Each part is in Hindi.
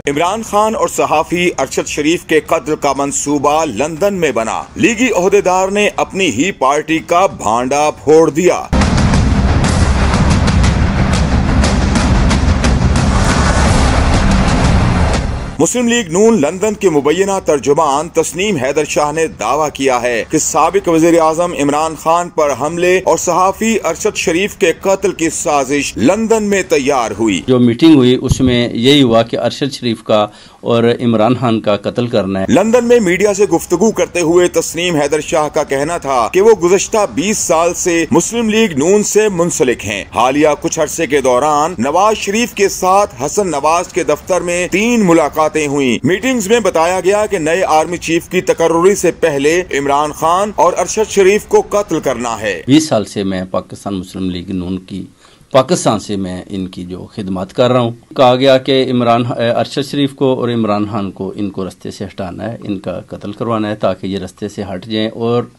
इमरान खान और सहाफी अरशद शरीफ के कत्ल का मंसूबा लंदन में बना। लीगी ओहदेदार ने अपनी ही पार्टी का भांडा फोड़ दिया। मुस्लिम लीग नून लंदन के मुबैना तर्जुमान तस्नीम हैदर शाह ने दावा किया है कि साबिक वज़ीर आज़म इमरान खान पर हमले और सहाफी अरशद शरीफ के कत्ल की साजिश लंदन में तैयार हुई। जो मीटिंग हुई उसमें यही हुआ कि अरशद शरीफ का और इमरान खान का कत्ल करना है। लंदन में मीडिया से गुफ्तगू करते हुए तस्नीम हैदर शाह का कहना था कि वो गुज़श्ता 20 साल से मुस्लिम लीग नून से मुंसलिक हैं। हालिया कुछ अरसे के दौरान नवाज शरीफ के साथ हसन नवाज के दफ्तर में 3 मुलाकातें हुई। मीटिंग्स में बताया गया कि नए आर्मी चीफ की तकर्रुरी से पहले इमरान खान और अरशद शरीफ को कत्ल करना है। 20 साल से मैं पाकिस्तान मुस्लिम लीग नून की पाकिस्तान से मैं इनकी जो खिदमत कर रहा हूँ। कहा गया कि अरशद शरीफ को और इमरान खान को इनको रास्ते से हटाना है, इनका कत्ल करवाना है ताकि ये रास्ते से हट जाएं और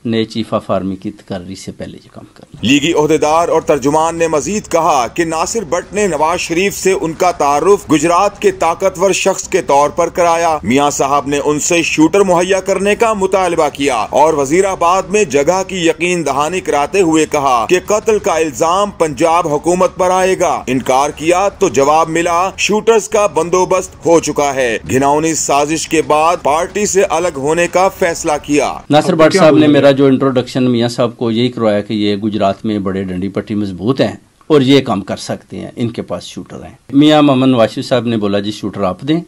नए चीफ ऑफ आर्मी की तकर्री से पहले ये काम करना। लीगी ओहदेदार और तर्जुमान ने मजीद कहा कि नासिर भट्ट ने नवाज शरीफ से उनका तारुफ गुजरात के ताकतवर शख्स के तौर पर कराया। मियां साहब ने उनसे शूटर मुहैया करने का मुतालबा किया और वजीराबाद में जगह की यकीन दहानी कराते हुए कहा कि कत्ल का इल्जाम पंजाब हुकूमत पर आएगा। इनकार किया तो जवाब मिला शूटर्स का बंदोबस्त हो चुका है। घिनौनी साजिश के बाद पार्टी से अलग होने का फैसला किया। नासिर भट्ट साहब ने मेरा जो इंट्रोडक्शन मियां साहब को यही करवाया कि ये गुजरात में बड़े डंडी पट्टी मजबूत हैं और ये काम कर सकते हैं, इनके पास शूटर हैं। मियां मोहम्मद नवाज साहब ने बोला जी शूटर आप दें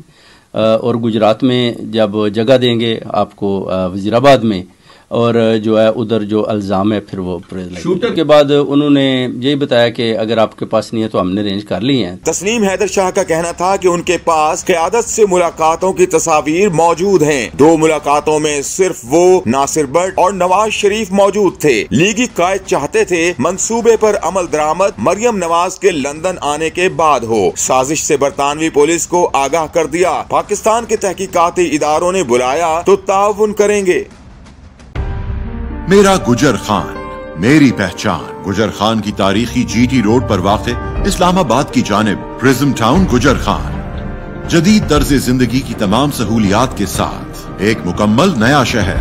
और गुजरात में जब जगह देंगे आपको वजीराबाद में और जो है उधर जो इल्जाम है फिर वो शूटर के बाद उन्होंने यही बताया कि अगर आपके पास नहीं है तो हमने अरेंज कर ली है। तस्नीम हैदर शाह का कहना था कि उनके पास क़यादत से मुलाकातों की तस्वीर मौजूद हैं। 2 मुलाकातों में सिर्फ वो, नासिर भट्ट और नवाज शरीफ मौजूद थे। लीगी कायद चाहते थे मंसूबे पर अमल दरामद मरियम नवाज के लंदन आने के बाद हो। साजिश से बरतानवी पुलिस को आगाह कर दिया। पाकिस्तान के तहकीकाती इदारों ने बुलाया तो ताउन करेंगे। मेरा गुजर खान, मेरी पहचान। गुजर खान की तारीखी GT रोड पर वाक़े इस्लामाबाद की जानिब प्रिज्म टाउन गुजर खान। जदीद तर्ज जिंदगी की तमाम सहूलियात के साथ एक मुकम्मल नया शहर।